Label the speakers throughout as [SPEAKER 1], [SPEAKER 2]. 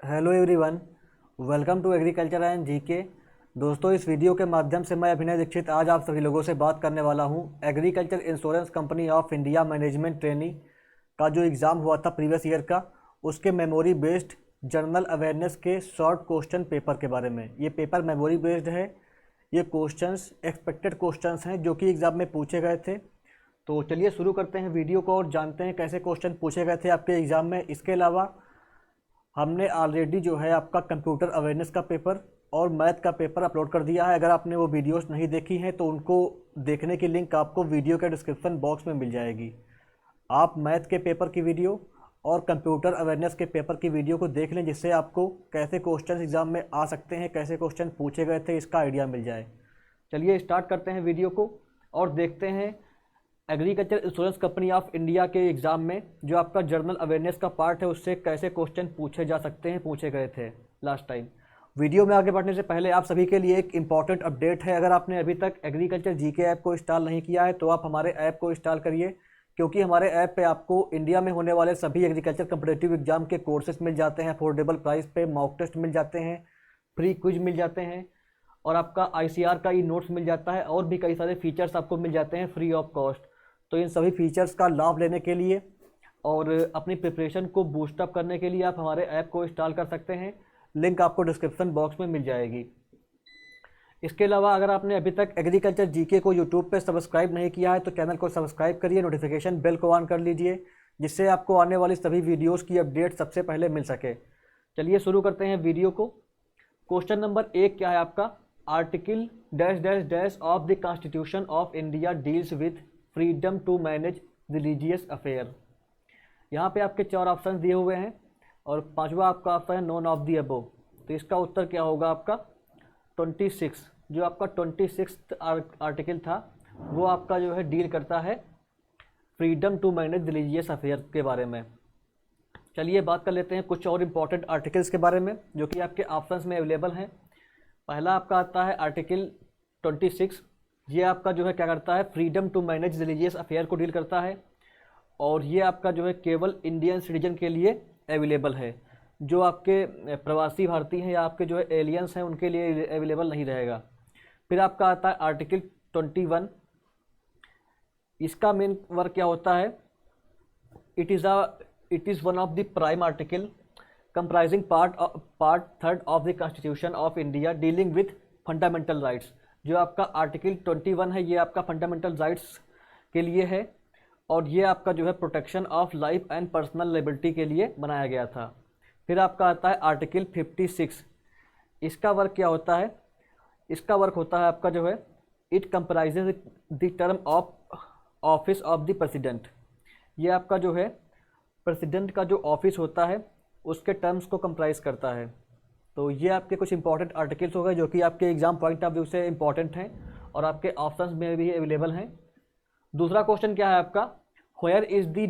[SPEAKER 1] Hello everyone, welcome to agriculture and GK. दोस्तों, इस video के माध्यम से मैं अभिनय दीक्षित आज आप सभी लोगों से बात करने वाला हूं agriculture insurance company of India management trainee का जो एग्ज़ाम हुआ था प्रीवियस ईयर का, उसके मेमोरी बेस्ड जनरल अवेयरनेस के शॉर्ट क्वेश्चन पेपर के बारे में। ये पेपर मेमोरी बेस्ड है। ये क्वेश्चंस एक्सपेक्टेड क्वेश्चंस हैं जो कि एग्ज़ाम में पूछे गए थे। तो चलिए शुरू करते हैं वीडियो को और जानते हैं कैसे क्वेश्चन पूछे गए थे आपके एग्ज़ाम में। इसके अलावा हमने ऑलरेडी जो है आपका कंप्यूटर अवेयरनेस का पेपर और मैथ का पेपर अपलोड कर दिया है। अगर आपने वो वीडियोस नहीं देखी हैं तो उनको देखने की लिंक आपको वीडियो के डिस्क्रिप्शन बॉक्स में मिल जाएगी। आप मैथ के पेपर की वीडियो और कंप्यूटर अवेयरनेस के पेपर की वीडियो को देख लें, जिससे आपको कैसे क्वेश्चन एग्ज़ाम में आ सकते हैं, कैसे क्वेश्चन पूछे गए थे, इसका आइडिया मिल जाए। चलिए स्टार्ट करते हैं वीडियो को और देखते हैं agriculture insurance company of India के एग्ज़ाम में जो आपका जर्नल अवेयरनेस का पार्ट है उससे कैसे क्वेश्चन पूछे जा सकते हैं, पूछे गए थे लास्ट टाइम। वीडियो में आगे बढ़ने से पहले आप सभी के लिए एक इम्पॉर्टेंट अपडेट है। अगर आपने अभी तक एग्रीकल्चर जीके ऐप को इंस्टॉल नहीं किया है तो आप हमारे ऐप को इंस्टॉल करिए, क्योंकि हमारे ऐप पे आपको इंडिया में होने वाले सभी एग्रीकल्चर कॉम्पिटिटिव एग्जाम के कोर्सेज मिल जाते हैं अफोर्डेबल प्राइस पे, मॉक टेस्ट मिल जाते हैं, फ्री क्विज मिल जाते हैं और आपका ICR का नोट्स मिल जाता है और भी कई सारे फीचर्स आपको मिल जाते हैं फ्री ऑफ कॉस्ट। तो इन सभी फीचर्स का लाभ लेने के लिए और अपनी प्रिपरेशन को बूस्टअप करने के लिए आप हमारे ऐप को इंस्टॉल कर सकते हैं। लिंक आपको डिस्क्रिप्शन बॉक्स में मिल जाएगी। इसके अलावा अगर आपने अभी तक एग्रीकल्चर जीके को यूट्यूब पे सब्सक्राइब नहीं किया है तो चैनल को सब्सक्राइब करिए, नोटिफिकेशन बेल को ऑन कर लीजिए, जिससे आपको आने वाली सभी वीडियोज़ की अपडेट सबसे पहले मिल सके। चलिए शुरू करते हैं वीडियो को। क्वेश्चन नंबर 1 क्या है आपका? Article dash dash dash of the constitution of India deals with freedom to manage religious affair. यहाँ पे आपके 4 ऑप्शन दिए हुए हैं और 5वां आपका ऑप्शन है नॉन ऑफ दी अबोव। तो इसका उत्तर क्या होगा आपका? 26। जो आपका 26 आर्टिकल था वो आपका जो है डील करता है freedom to manage religious affair के बारे में। चलिए बात कर लेते हैं कुछ और इम्पॉर्टेंट आर्टिकल्स के बारे में जो कि आपके ऑप्शंस में अवेलेबल हैं। पहला आपका आता है आर्टिकल 26। ये आपका जो है क्या करता है? Freedom to manage religious affair को डील करता है और ये आपका जो है केवल इंडियन सिटीजन के लिए अवेलेबल है। जो आपके प्रवासी भारतीय हैं या आपके जो है एलियंस हैं उनके लिए अवेलेबल नहीं रहेगा। फिर आपका आता है आर्टिकल 21। इसका मेन वर्क क्या होता है? It is one of the prime article comprising part 3 of the constitution of India dealing with fundamental rights. जो आपका आर्टिकल 21 है ये आपका फंडामेंटल राइट्स के लिए है और ये आपका जो है protection of life and personal liability के लिए बनाया गया था। फिर आपका आता है आर्टिकल 56। इसका वर्क क्या होता है? इसका वर्क होता है आपका जो है it comprises the term of office of the president. ये आपका जो है प्रेसिडेंट का जो ऑफिस होता है उसके टर्म्स को कंप्राइज करता है। तो ये आपके कुछ इंपॉर्टेंट आर्टिकल्स हो गए जो कि आपके एग्जाम पॉइंट ऑफ व्यू से इंपॉर्टेंट हैं और आपके ऑप्शंस में भी अवेलेबल हैं। दूसरा क्वेश्चन क्या है आपका? Where is the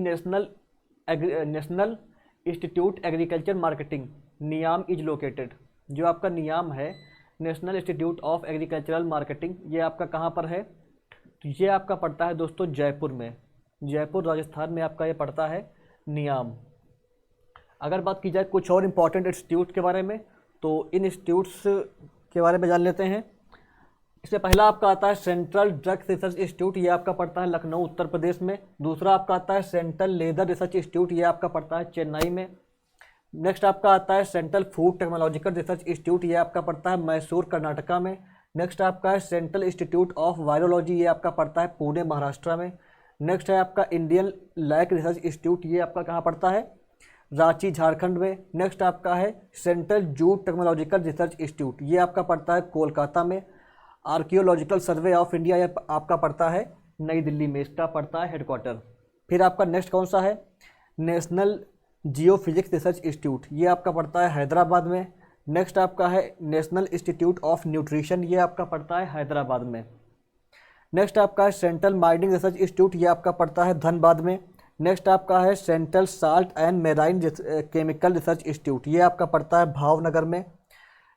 [SPEAKER 1] national institute agriculture marketing नियाम is located. जो आपका नियाम है national institute of agricultural marketing, ये आपका कहाँ पर है? तो ये आपका पड़ता है दोस्तों जयपुर में, जयपुर राजस्थान में आपका ये पड़ता है नियाम। अगर बात की जाए कुछ और इम्पॉर्टेंट इंस्टीट्यूट के बारे में तो इन इंस्टीट्यूट्स के बारे में जान लेते हैं। इससे पहला आपका आता है सेंट्रल ड्रग रिसर्च इंस्टीट्यूट, ये आपका पड़ता है लखनऊ उत्तर प्रदेश में। दूसरा आपका आता है सेंट्रल लेदर रिसर्च इंस्टीट्यूट, ये आपका पड़ता है चेन्नई में। नेक्स्ट आपका आता है central food technological research institute, ये आपका पड़ता है मैसूर कर्नाटका में। नेक्स्ट आपका है सेंट्रल इंस्टीट्यूट ऑफ वायरोलॉजी, ये आपका पड़ता है पुणे महाराष्ट्र में। नेक्स्ट है आपका इंडियन लैक रिसर्च इंस्टीट्यूट, ये आपका कहाँ पड़ता है? रांची झारखंड में। नेक्स्ट आपका है central jute technological research institute, ये आपका पड़ता है कोलकाता में। आर्कियोलॉजिकल सर्वे ऑफ इंडिया ये आपका पड़ता है नई दिल्ली में, इसका पड़ता है हेडक्वार्टर। फिर आपका नेक्स्ट कौन सा है? नेशनल जियोफिजिक्स रिसर्च इंस्टीट्यूट, ये आपका पड़ता है हैदराबाद में। नेक्स्ट आपका है नेशनल इंस्टीट्यूट ऑफ न्यूट्रिशन, ये आपका पड़ता है हैदराबाद में। नेक्स्ट आपका है सेंट्रल माइनिंग रिसर्च इंस्टीट्यूट, ये आपका पड़ता है धनबाद में। नेक्स्ट आपका है central salt and marine chemical research institute, ये आपका पड़ता है भावनगर में।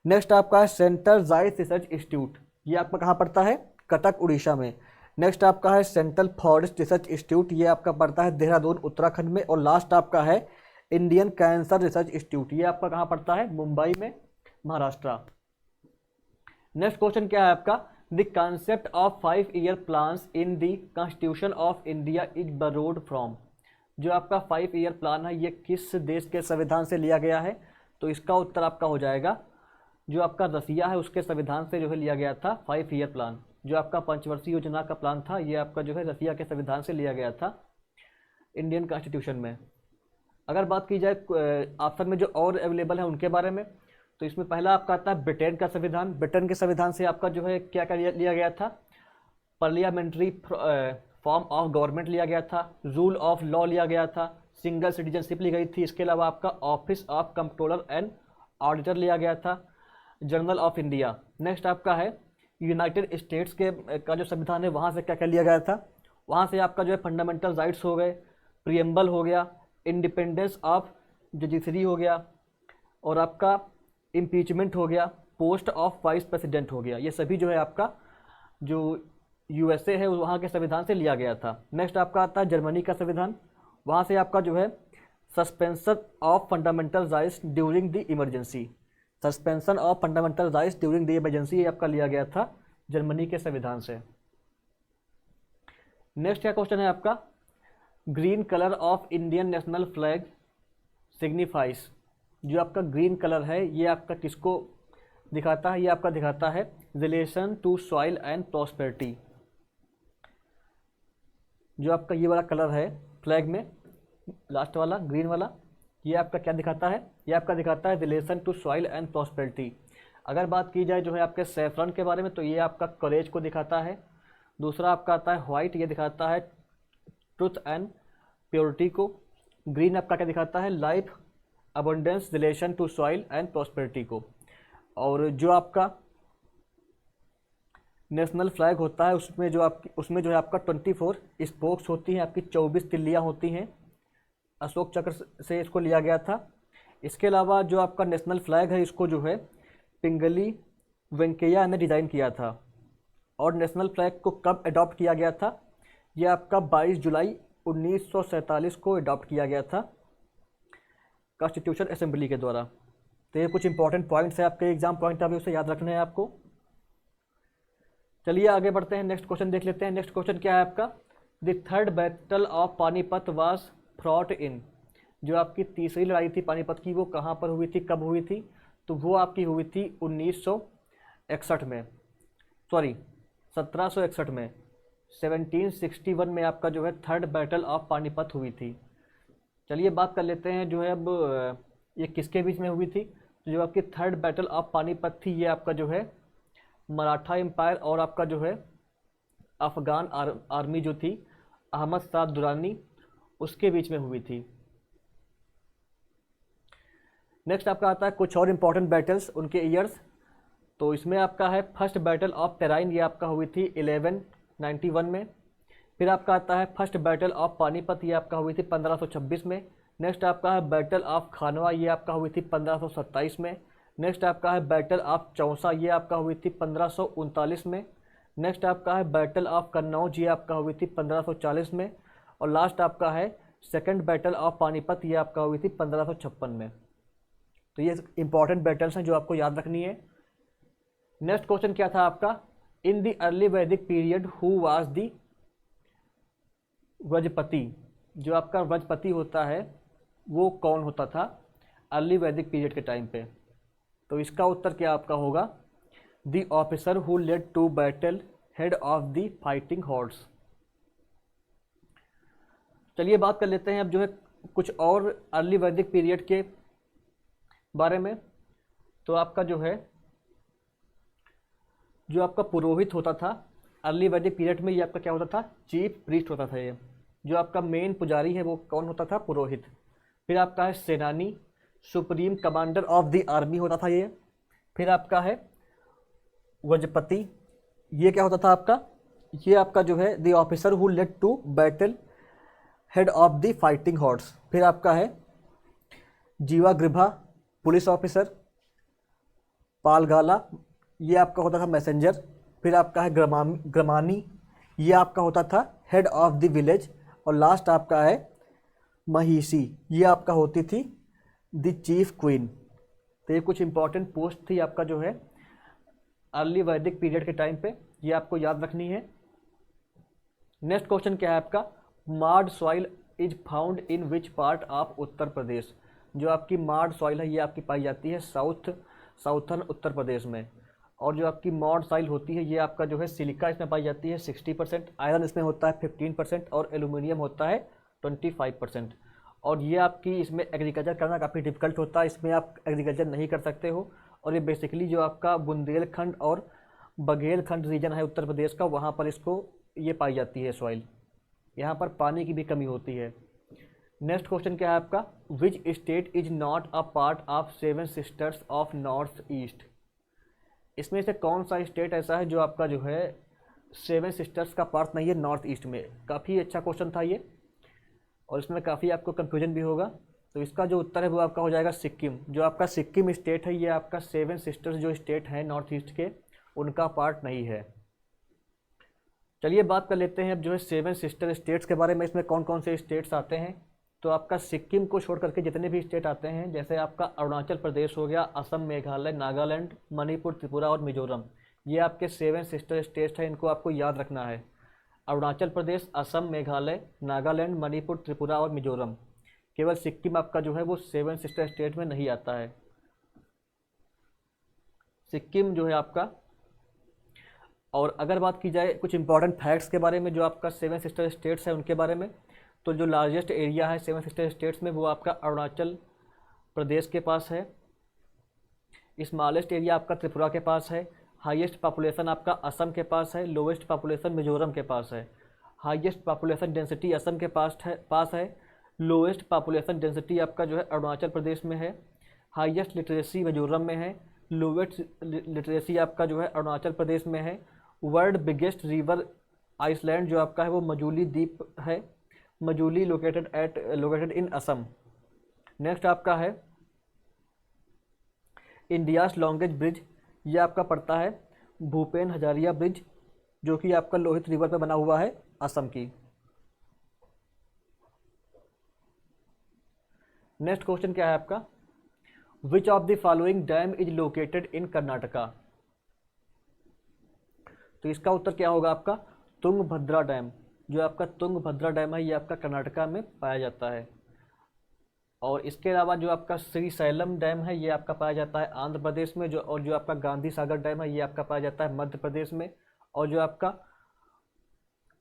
[SPEAKER 1] नेक्स्ट आपका है सेंट्रल जाइस रिसर्च इंस्टीट्यूट, ये आपका कहाँ पड़ता है? कटक उड़ीसा में। नेक्स्ट आपका है सेंट्रल फॉरेस्ट रिसर्च इंस्टीट्यूट, ये आपका पड़ता है देहरादून उत्तराखंड में। और लास्ट आपका है इंडियन कैंसर रिसर्च इंस्टीट्यूट, ये आपका कहाँ पड़ता है? मुंबई में, महाराष्ट्र। नेक्स्ट क्वेश्चन क्या है आपका? The concept of 5 year plans in the constitution of India is burrowed from. जो आपका 5 ईयर प्लान है ये किस देश के संविधान से लिया गया है? तो इसका उत्तर आपका हो जाएगा जो आपका रसिया है उसके संविधान से जो है लिया गया था 5 ईयर प्लान। जो आपका पंचवर्षीय योजना का प्लान था ये आपका जो है रसिया के संविधान से लिया गया था इंडियन कॉन्स्टिट्यूशन में। अगर बात की जाए ऑप्शन में जो और अवेलेबल है उनके बारे में, तो इसमें पहला आपका आता है ब्रिटेन का संविधान। ब्रिटेन के संविधान से आपका जो है क्या क्या लिया गया था? पार्लियामेंट्री फॉर्म ऑफ गवर्नमेंट लिया गया था, रूल ऑफ लॉ लिया गया था, सिंगल सिटीजनशिप ली गई थी। इसके अलावा आपका office of controller and auditor लिया गया था, जर्नल ऑफ इंडिया। नेक्स्ट आपका है यूनाइटेड स्टेट्स के का जो संविधान है वहाँ से क्या क्या लिया गया था? वहाँ से आपका जो है फंडामेंटल राइट्स हो गए, प्रियम्बल हो गया, इंडिपेंडेंस ऑफ जुडिशरी हो गया, और आपका इम्पीचमेंट हो गया, पोस्ट ऑफ वाइस प्रेसिडेंट हो गया। ये सभी जो है आपका जो यूएसए है वहाँ के संविधान से लिया गया था। नेक्स्ट आपका आता है जर्मनी का संविधान। वहाँ से आपका जो है suspension of fundamental rights during the emergency, suspension of fundamental rights during the emergency, ये आपका लिया गया था जर्मनी के संविधान से। नेक्स्ट क्या क्वेश्चन है आपका? Green colour of Indian national flag signifies. जो आपका ग्रीन कलर है ये आपका किसको दिखाता है? ये आपका दिखाता है relation to soil and prosperity. जो आपका ये वाला कलर है फ्लैग में लास्ट वाला ग्रीन वाला, ये आपका क्या दिखाता है? ये आपका दिखाता है relation to soil and prosperity. अगर बात की जाए जो है आपके सैफरन के बारे में, तो ये आपका करेज को दिखाता है। दूसरा आपका आता है व्हाइट, ये दिखाता है ट्रुथ एंड प्योरिटी को। ग्रीन आपका क्या दिखाता है? Life, abundance, relation to soil and prosperity को। और जो आपका नेशनल फ्लैग होता है उसमें जो है आपका 24 स्पोक्स होती हैं, आपकी 24 तिल्लियाँ होती हैं। अशोक चक्र से इसको लिया गया था। इसके अलावा जो आपका नेशनल फ्लैग है इसको जो है पिंगली वेंकैया ने डिज़ाइन किया था। और नेशनल फ्लैग को कब अडॉप्ट किया गया था? यह आपका 22 जुलाई 1947 को अडॉप्ट किया गया था कॉन्स्टिट्यूशन असेंबली के द्वारा। तो ये कुछ इंपॉर्टेंट पॉइंट्स है आपके एग्जाम पॉइंट अभी उसे याद रखने हैं आपको। चलिए आगे बढ़ते हैं, नेक्स्ट क्वेश्चन देख लेते हैं। नेक्स्ट क्वेश्चन क्या है आपका? The third battle of Panipat was fought in. जो आपकी तीसरी लड़ाई थी पानीपत की वो कहाँ पर हुई थी, कब हुई थी? तो वो आपकी हुई थी 1961 में, सॉरी 1761 में, 1761 में आपका जो है थर्ड बैटल ऑफ पानीपत हुई थी। चलिए बात कर लेते हैं जो है अब ये किसके बीच में हुई थी। तो जो आपकी थर्ड बैटल ऑफ पानीपत थी ये आपका जो है मराठा एम्पायर और आपका जो है अफगान आर्मी जो थी अहमद शाह दुरानी उसके बीच में हुई थी। नेक्स्ट आपका आता है कुछ और इंपॉर्टेंट बैटल्स उनके ईयर्स। तो इसमें आपका है फर्स्ट बैटल ऑफ टेराइन, ये आपका हुई थी 1191 में। फिर आपका आता है फर्स्ट बैटल ऑफ पानीपत, ये आपका हुई थी 1526 में। नेक्स्ट आपका है बैटल ऑफ खानवा, ये आपका हुई थी 1527 में। नेक्स्ट आपका है बैटल ऑफ चौसा, ये आपका हुई थी 1539 में। नेक्स्ट आपका है बैटल ऑफ कन्नौज, ये आपका हुई थी 1540 में। और लास्ट आपका है सेकंड बैटल ऑफ पानीपत, ये आपका हुई थी 1556 में। तो ये इंपॉर्टेंट बैटल्स हैं जो आपको याद रखनी है। नेक्स्ट क्वेश्चन क्या था आपका? इन द अर्ली वैदिक पीरियड हु वाज द व्रजपति। जो आपका व्रजपति होता है वो कौन होता था अर्ली वैदिक पीरियड के टाइम पे? तो इसका उत्तर क्या आपका होगा? The officer who led to battle, head of the fighting horse. चलिए बात कर लेते हैं अब जो है कुछ और अर्ली वैदिक पीरियड के बारे में। तो आपका जो है जो आपका पुरोहित होता था अर्ली वैदिक पीरियड में, ये आपका क्या होता था? चीफ प्रीस्ट होता था। ये जो आपका मेन पुजारी है वो कौन होता था? पुरोहित। फिर आपका है सेनानी, supreme commander of the army होता था ये। फिर आपका है व्रजपति, ये क्या होता था आपका? ये आपका जो है the officer who led to battle, head of the fighting horse. फिर आपका है जीवागृभा, पुलिस ऑफिसर। पालगाला, ये आपका होता था मैसेंजर। फिर आपका है ग्रामानी, ये आपका होता था हेड ऑफ द विलेज। और लास्ट आपका है महिषी, ये आपका होती थी द चीफ क्वीन। तो ये कुछ इंपॉर्टेंट पोस्ट थी आपका जो है अर्ली वैदिक पीरियड के टाइम पे, ये आपको याद रखनी है। नेक्स्ट क्वेश्चन क्या है आपका, marred soil is found in which part of Uttar Pradesh. जो आपकी मार्ड सॉइल है ये आपकी पाई जाती है साउथर्न उत्तर प्रदेश में। और जो आपकी मॉड सॉइल होती है ये आपका जो है सिलिका इसमें पाई जाती है 60%, आयरन इसमें होता है 15% और एल्यूमिनियम होता है 25%। और ये आपकी इसमें एग्रीकल्चर करना काफ़ी डिफिकल्ट होता है, इसमें आप एग्रीकल्चर नहीं कर सकते हो। और ये बेसिकली जो आपका बुंदेलखंड और बघेलखंड रीजन है उत्तर प्रदेश का, वहाँ पर इसको ये पाई जाती है सॉइल, यहाँ पर पानी की भी कमी होती है। नेक्स्ट क्वेश्चन क्या है आपका, which state is not a part of seven sisters of north east. इसमें से कौन सा स्टेट ऐसा है जो आपका जो है सेवन सिस्टर्स का पार्ट नहीं है नॉर्थ ईस्ट में। काफ़ी अच्छा क्वेश्चन था ये, और इसमें काफ़ी आपको कंफ्यूजन भी होगा। तो इसका जो उत्तर है वो आपका हो जाएगा सिक्किम। जो आपका सिक्किम स्टेट है ये आपका सेवन सिस्टर्स जो स्टेट हैं नॉर्थ ईस्ट के, उनका पार्ट नहीं है। चलिए बात कर लेते हैं अब जो है सेवन सिस्टर स्टेट्स के बारे में, इसमें कौन कौन से स्टेट्स आते हैं। तो आपका सिक्किम को छोड़ करके जितने भी स्टेट आते हैं, जैसे आपका अरुणाचल प्रदेश हो गया, असम, मेघालय, नागालैंड, मणिपुर, त्रिपुरा और मिजोरम, ये आपके सेवन सिस्टर स्टेट्स हैं, इनको आपको याद रखना है। अरुणाचल प्रदेश, असम, मेघालय, नागालैंड, मणिपुर, त्रिपुरा और मिजोरम। केवल सिक्किम आपका जो है वो सेवन सिस्टर स्टेट में नहीं आता है। सिक्किम जो है आपका। और अगर बात की जाए कुछ इंपॉर्टेंट फैक्ट्स के बारे में जो आपका सेवन सिस्टर स्टेट्स है उनके बारे में, तो जो लार्जेस्ट एरिया है सेवन सिस्टर स्टेट्स में वो आपका अरुणाचल प्रदेश के पास है। स्मॉलेस्ट एरिया आपका त्रिपुरा के पास है। हाईएस्ट पॉपुलेशन आपका असम के पास है। लोवेस्ट पॉपुलेशन मिजोरम के पास है। हाईएस्ट पॉपुलेशन डेंसिटी असम के पास है। लोएस्ट पॉपुलेशन डेंसिटी आपका जो है अरुणाचल प्रदेश में है। हाईएस्ट लिटरेसी मिजोरम में है। लोवेस्ट लिटरेसी आपका जो है अरुणाचल प्रदेश में है। वर्ल्ड बिगेस्ट रिवर आइसलैंड जो आपका है वो मजूली द्वीप है। Majuli located in Assam. Next आपका है इंडियाज लॉन्गेस्ट ब्रिज, ये आपका पड़ता है भूपेन हजारिया ब्रिज, जो कि आपका लोहित रिवर पे बना हुआ है असम की। नेक्स्ट क्वेश्चन क्या है आपका, which of the following dam is located in Karnataka. तो इसका उत्तर क्या होगा आपका, तुंगभद्रा डैम। जो आपका तुंगभद्रा डैम है ये आपका कर्नाटका में पाया जाता है। और इसके अलावा जो आपका श्रीशैलम डैम है ये आपका पाया जाता है आंध्र प्रदेश में। जो आपका गांधी सागर डैम है ये आपका पाया जाता है मध्य प्रदेश में। और जो आपका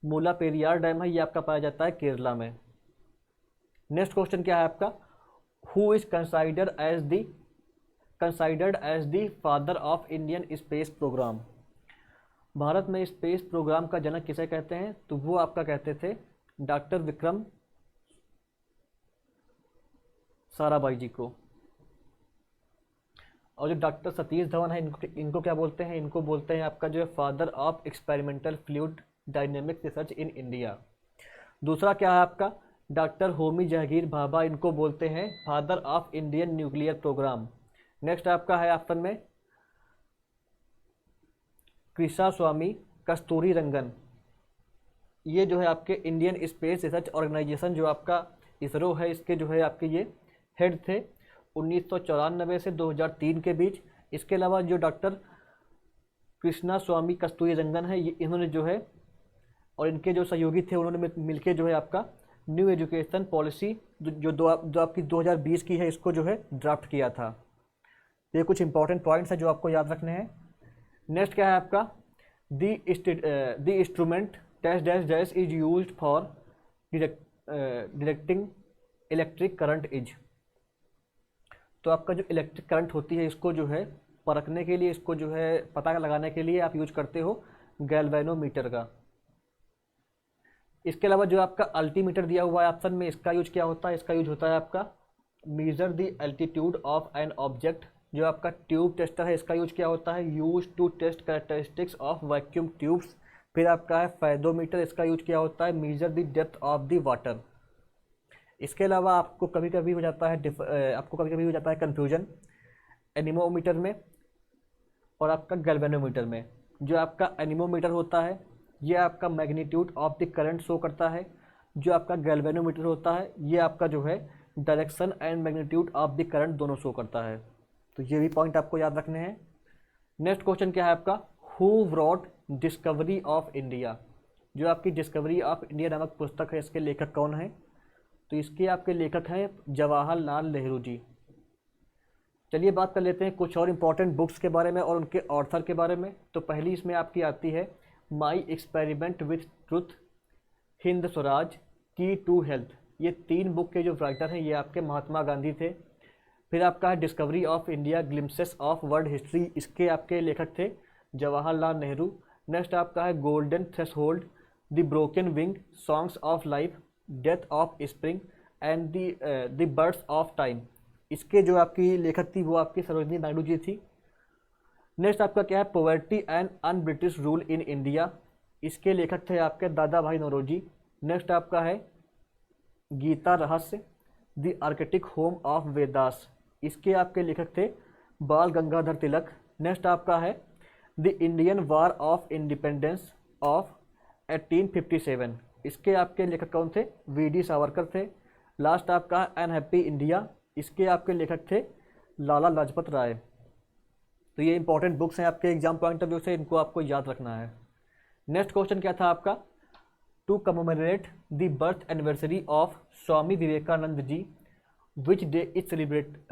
[SPEAKER 1] मूला पेरियार डैम है ये आपका पाया जाता है केरला में। नेक्स्ट क्वेश्चन क्या है आपका, who is considered as the father of Indian space program. Bharat में स्पेस प्रोग्राम का जनक किसे कहते हैं, तो वो आपका कहते थे डॉक्टर विक्रम साराभाई जी को। और जो डॉक्टर सतीश धवन है इनको क्या बोलते हैं, इनको बोलते हैं आपका जो है father of experimental fluid dynamic research in India. दूसरा क्या है आपका, डॉक्टर होमी जहांगीर भाभा, इनको बोलते हैं father of Indian nuclear program. Next आपका है ऑप्शन में कृष्णास्वामी कस्तूरीरंगन, ये जो है आपके इंडियन स्पेस रिसर्च ऑर्गेनाइजेशन जो आपका इसरो है इसके जो है आपके ये हेड थे 1994 से 2003 के बीच। इसके अलावा जो डॉक्टर कृष्णास्वामी कस्तूरीरंगन है ये इन्होंने जो है और इनके जो सहयोगी थे उन्होंने मिलकर जो है आपका न्यू एजुकेशन पॉलिसी जो आपकी 2020 की है इसको जो है ड्राफ्ट किया था। ये कुछ इंपॉर्टेंट पॉइंट्स है जो आपको याद रखने हैं। नेक्स्ट क्या है आपका, the instrument dash dash dash is used for detecting electric current is. तो आपका जो इलेक्ट्रिक करंट होती है इसको जो है परखने के लिए, इसको जो है पता लगाने के लिए आप यूज करते हो गैल्वेनोमीटर का। इसके अलावा जो आपका अल्टीमीटर दिया हुआ है ऑप्शन में, इसका यूज क्या होता है, इसका यूज होता है आपका measure the altitude of an object. जो आपका ट्यूब टेस्टर है इसका यूज क्या होता है, use to test characteristics of vacuum tubes. फिर आपका है फायदोमीटर, इसका यूज क्या होता है, measure the depth of the water. इसके अलावा आपको कभी कभी हो जाता है कंफ्यूजन एनीमोमीटर में और आपका गैल्वेनोमीटर में। जो आपका एनीमोमीटर होता है ये आपका magnitude of the current show करता है। जो आपका गैल्वेनोमीटर होता है ये आपका जो है direction and magnitude of the current दोनों शो करता है। तो ये भी पॉइंट आपको याद रखने हैं। नेक्स्ट क्वेश्चन क्या है आपका, हु व्रॉट डिस्कवरी ऑफ इंडिया। जो आपकी डिस्कवरी ऑफ इंडिया नामक पुस्तक है इसके लेखक कौन है, तो इसके आपके लेखक हैं जवाहरलाल नेहरू जी। चलिए बात कर लेते हैं कुछ और इम्पोर्टेंट बुक्स के बारे में और उनके ऑथर के बारे में। तो पहली इसमें आपकी आती है my experiment with truth, Hind Swaraj, की टू हेल्थ। ये 3 बुक के जो राइटर हैं ये आपके महात्मा गांधी थे। फिर आपका है discovery of India, glimpses of world history, इसके आपके लेखक थे जवाहरलाल नेहरू। नेक्स्ट आपका है golden threshold, the broken wing, songs of life, death of spring and the birds of time, इसके जो आपकी लेखक थी वो आपकी सरोजिनी नायडू जी थी। नेक्स्ट आपका क्या है poverty and un British rule in India, इसके लेखक थे आपके दादा भाई नौरोजी। नेक्स्ट आपका है गीता रहस्य, the Arctic home of Vedas, इसके आपके लेखक थे बाल गंगाधर तिलक। नेक्स्ट आपका है the Indian war of independence of 1857, इसके आपके लेखक कौन थे, वी.डी. सावरकर थे। लास्ट आपका है अनहैप्पी इंडिया, इसके आपके लेखक थे लाला लाजपत राय। तो ये इंपॉर्टेंट बुक्स हैं आपके एग्जाम पॉइंट ऑफ व्यू से, इनको आपको याद रखना है। नेक्स्ट क्वेश्चन क्या था आपका, to commemorate the birth anniversary of Swami Vivekananda ji, which day is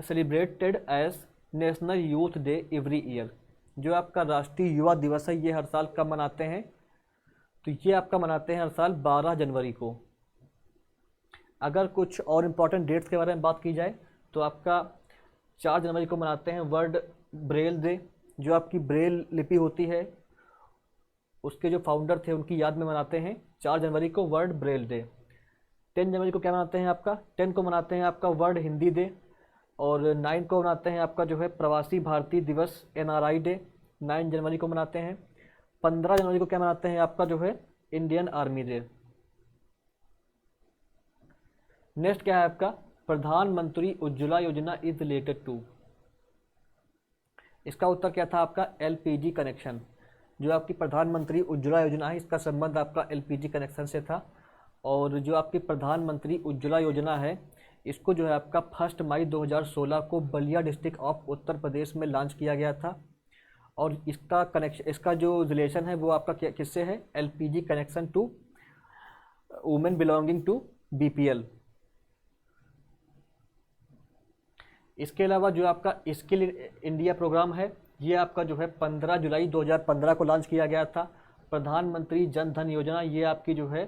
[SPEAKER 1] celebrated as national youth day every year. जो आपका राष्ट्रीय युवा दिवस है ये हर साल कब मनाते हैं, तो ये आपका मनाते हैं हर साल 12 जनवरी को। अगर कुछ और इम्पॉर्टेंट डेट्स के बारे में बात की जाए तो आपका 4 जनवरी को मनाते हैं वर्ल्ड ब्रेल डे, जो आपकी ब्रेल लिपि होती है उसके जो फाउंडर थे उनकी याद में मनाते हैं 4 जनवरी को वर्ल्ड ब्रेल डे। 10 जनवरी को क्या मनाते हैं आपका, 10 को मनाते हैं आपका वर्ल्ड हिंदी डे, और 9 को मनाते हैं आपका जो है प्रवासी भारतीय दिवस NRI डे, 9 जनवरी को मनाते हैं। 15 जनवरी को क्या मनाते हैं आपका जो है इंडियन आर्मी डे। नेक्स्ट क्या है आपका प्रधानमंत्री उज्ज्वला योजना इज रिलेटेड टू, इसका उत्तर क्या था आपका LPG कनेक्शन। जो आपकी प्रधानमंत्री उज्ज्वला योजना है इसका संबंध आपका LPG कनेक्शन से था। और जो आपकी प्रधानमंत्री उज्ज्वला योजना है इसको जो है आपका 1 मई 2016 को बलिया डिस्ट्रिक्ट ऑफ उत्तर प्रदेश में लॉन्च किया गया था। और इसका कनेक्शन, इसका जो रिलेशन है वो आपका किससे है, LPG connection to women belonging to BPL। इसके अलावा जो आपका स्किल इंडिया प्रोग्राम है ये आपका जो है 15 जुलाई 2015 को लॉन्च किया गया था। प्रधानमंत्री जन धन योजना ये आपकी जो है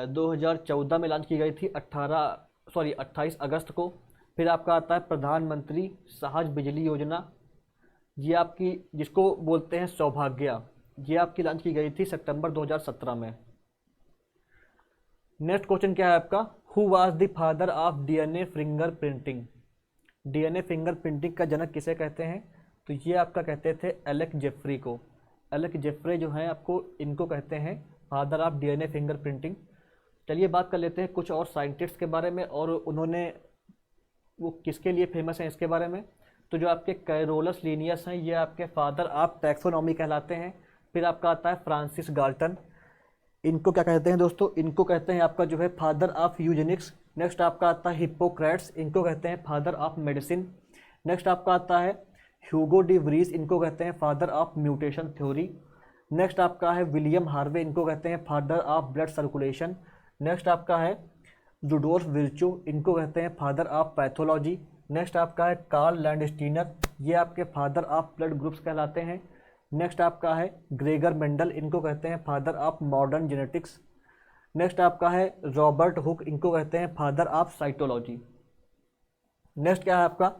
[SPEAKER 1] 2014 में लॉन्च की गई थी 28 अगस्त को। फिर आपका आता है प्रधानमंत्री सहज बिजली योजना, ये आपकी जिसको बोलते हैं सौभाग्य, ये आपकी लॉन्च की गई थी सितंबर 2017 में। नेक्स्ट क्वेश्चन क्या है आपका, who was the father of DNA finger printing. DNA finger printing का जनक किसे कहते हैं, तो ये आपका कहते थे एलेक जेफरी को। एलेक जेफरी जो हैं आपको इनको कहते हैं father of DNA finger printing. चलिए बात कर लेते हैं कुछ और साइंटिस्ट के बारे में और उन्होंने वो किसके लिए फेमस हैं इसके बारे में। तो जो आपके कैरोलस लीनियस हैं ये आपके फादर ऑफ टैक्सोनॉमी कहलाते हैं। फिर आपका आता है फ्रांसिस गाल्टन, इनको क्या कहते हैं दोस्तों, इनको कहते हैं आपका जो है फादर ऑफ यूजेनिक्स। नेक्स्ट आपका आता है हिप्पोक्रेट्स, इनको कहते हैं फादर ऑफ मेडिसिन। नेक्स्ट आपका आता है ह्यूगो डी व्रीज, इनको कहते हैं father of mutation theory. Next आपका है विलियम हार्वे, इनको कहते हैं father of blood circulation. Next आपका है रुडोल्फ विर्चो, इनको कहते हैं फादर ऑफ पैथोलॉजी। नेक्स्ट आपका है कार्ल लैंडस्टीनर, ये आपके फादर ऑफ ब्लड ग्रुप्स कहलाते हैं। नेक्स्ट आपका है ग्रेगर मेंडल, इनको कहते हैं father of modern genetics. Next आपका है रॉबर्ट हुक, इनको कहते हैं फादर ऑफ साइटोलॉजी। नेक्स्ट क्या है आपका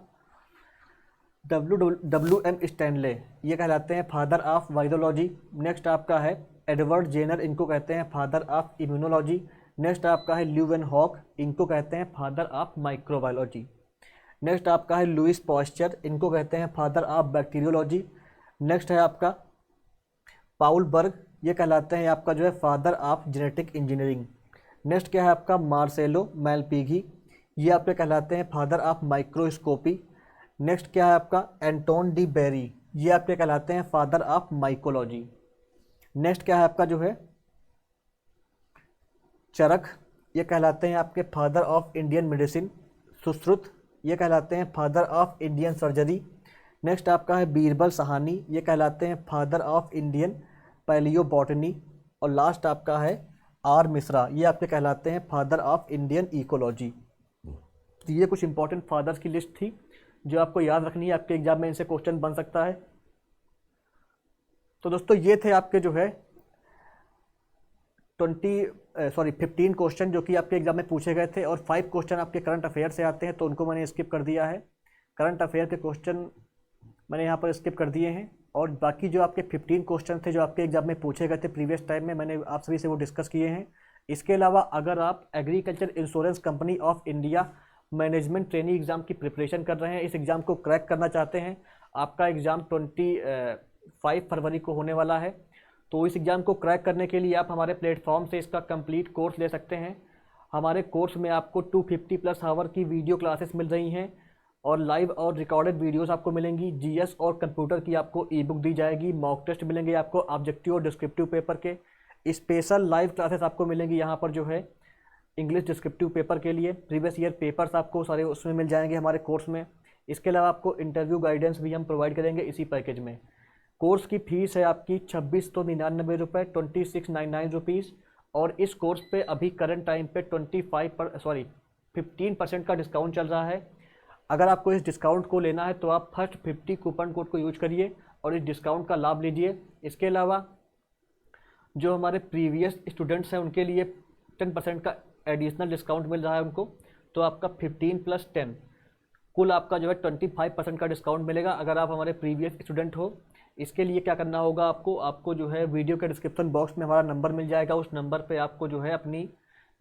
[SPEAKER 1] WM स्टैनले, ये कहलाते हैं फादर ऑफ वाइरोलॉजी। नेक्स्ट आपका है एडवर्ड जेनर, इनको कहते हैं फादर ऑफ इम्यूनोलॉजी। नेक्स्ट आपका है ल्यूवेन हॉक, इनको कहते हैं फादर ऑफ माइक्रोबायोलॉजी। नेक्स्ट आपका है लुइस पॉस्चर, इनको कहते हैं फादर ऑफ बैक्टीरियोलॉजी। नेक्स्ट है आपका पाउल बर्ग, ये कहलाते हैं आपका जो है father of genetic engineering. Next क्या है आपका मार्सेलो मैलपीगी, ये आपके कहलाते हैं फादर ऑफ माइक्रोस्कोपी। नेक्स्ट क्या है आपका एंटोन डी बेरी, ये आपके कहलाते हैं फादर ऑफ माइकोलॉजी। नेक्स्ट क्या है आपका जो है चरख, ये कहलाते हैं आपके father of Indian medicine. Sushruta, ये कहलाते हैं father of Indian surgery. Next आपका है बीरबल साहनी, ये कहलाते हैं फादर ऑफ इंडियन पैलियोबॉटनी। और लास्ट आपका है आर मिश्रा, ये आपके कहलाते हैं फादर ऑफ इंडियन इकोलॉजी। तो ये कुछ इंपॉर्टेंट फादर्स की लिस्ट थी जो आपको याद रखनी है, आपके एग्जाम में इनसे क्वेश्चन बन सकता है। तो दोस्तों ये थे आपके जो है 15 क्वेश्चन जो कि आपके एग्जाम में पूछे गए थे, और 5 क्वेश्चन आपके करंट अफेयर से आते हैं, तो उनको मैंने स्किप कर दिया है। करंट अफेयर के क्वेश्चन मैंने यहाँ पर स्किप कर दिए हैं, और बाकी जो आपके 15 क्वेश्चन थे जो आपके एग्जाम में पूछे गए थे प्रीवियस टाइम में, मैंने आप सभी से वो डिस्कस किए हैं। इसके अलावा अगर आप agriculture insurance company of India management training exam की प्रिपरेशन कर रहे हैं, इस एग्ज़ाम को क्रैक करना चाहते हैं, आपका एग्ज़ाम 25 फरवरी को होने वाला है। तो इस एग्ज़ाम को क्रैक करने के लिए आप हमारे प्लेटफॉर्म से इसका कंप्लीट कोर्स ले सकते हैं। हमारे कोर्स में आपको 250 प्लस आवर की वीडियो क्लासेस मिल रही हैं, और लाइव और रिकॉर्डेड वीडियोस आपको मिलेंगी। जीएस और कंप्यूटर की आपको ई बुक दी जाएगी, मॉक टेस्ट मिलेंगे आपको ऑब्जेक्टिव और डिस्क्रिप्टिव पेपर के, स्पेशल लाइव क्लासेस आपको मिलेंगी यहाँ पर जो है इंग्लिश डिस्क्रिप्टिव पेपर के लिए। प्रीवियस ईयर पेपर्स आपको सारे उसमें मिल जाएंगे हमारे कोर्स में। इसके अलावा आपको इंटरव्यू गाइडेंस भी हम प्रोवाइड करेंगे इसी पैकेज में। कोर्स की फ़ीस है आपकी 2699 रुपये, 2699 रुपीज़। और इस कोर्स पे अभी करंट टाइम पे 15% का डिस्काउंट चल रहा है। अगर आपको इस डिस्काउंट को लेना है तो आप फर्स्ट 50 कूपन कोड को यूज करिए और इस डिस्काउंट का लाभ लीजिए। इसके अलावा जो हमारे प्रीवियस स्टूडेंट्स हैं उनके लिए 10% का एडिशनल डिस्काउंट मिल रहा है उनको, तो आपका 15 + 10 कुल आपका जो है 25% का डिस्काउंट मिलेगा अगर आप हमारे प्रीवियस स्टूडेंट हो। इसके लिए क्या करना होगा आपको जो है वीडियो के डिस्क्रिप्शन बॉक्स में हमारा नंबर मिल जाएगा। उस नंबर पे आपको जो है अपनी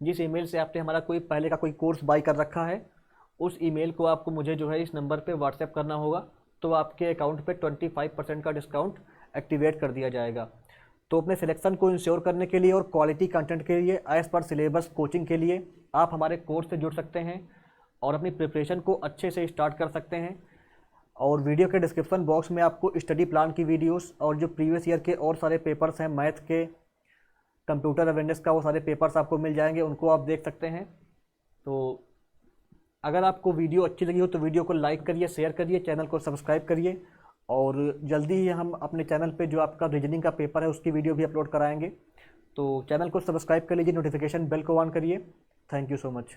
[SPEAKER 1] जिस ईमेल से आपने हमारा कोई पहले का कोई कोर्स बाई कर रखा है, उस ईमेल को आपको मुझे जो है इस नंबर पे व्हाट्सएप करना होगा, तो आपके अकाउंट पे 25% का डिस्काउंट एक्टिवेट कर दिया जाएगा। तो अपने सिलेक्शन को इंश्योर करने के लिए और क्वालिटी कंटेंट के लिए एज पर सिलेबस कोचिंग के लिए आप हमारे कोर्स से जुड़ सकते हैं और अपनी प्रिपरेशन को अच्छे से स्टार्ट कर सकते हैं। और वीडियो के डिस्क्रिप्शन बॉक्स में आपको स्टडी प्लान की वीडियोस और जो प्रीवियस ईयर के और सारे पेपर्स हैं मैथ के, कंप्यूटर अवेयरनेस का, वो सारे पेपर्स आपको मिल जाएंगे, उनको आप देख सकते हैं। तो अगर आपको वीडियो अच्छी लगी हो तो वीडियो को लाइक करिए, शेयर करिए, चैनल को सब्सक्राइब करिए, और जल्दी ही हम अपने चैनल पे जो आपका रीजनिंग का पेपर है उसकी वीडियो भी अपलोड कराएंगे। तो चैनल को सब्सक्राइब कर लीजिए, नोटिफिकेशन बेल को ऑन करिए। Thank you so much.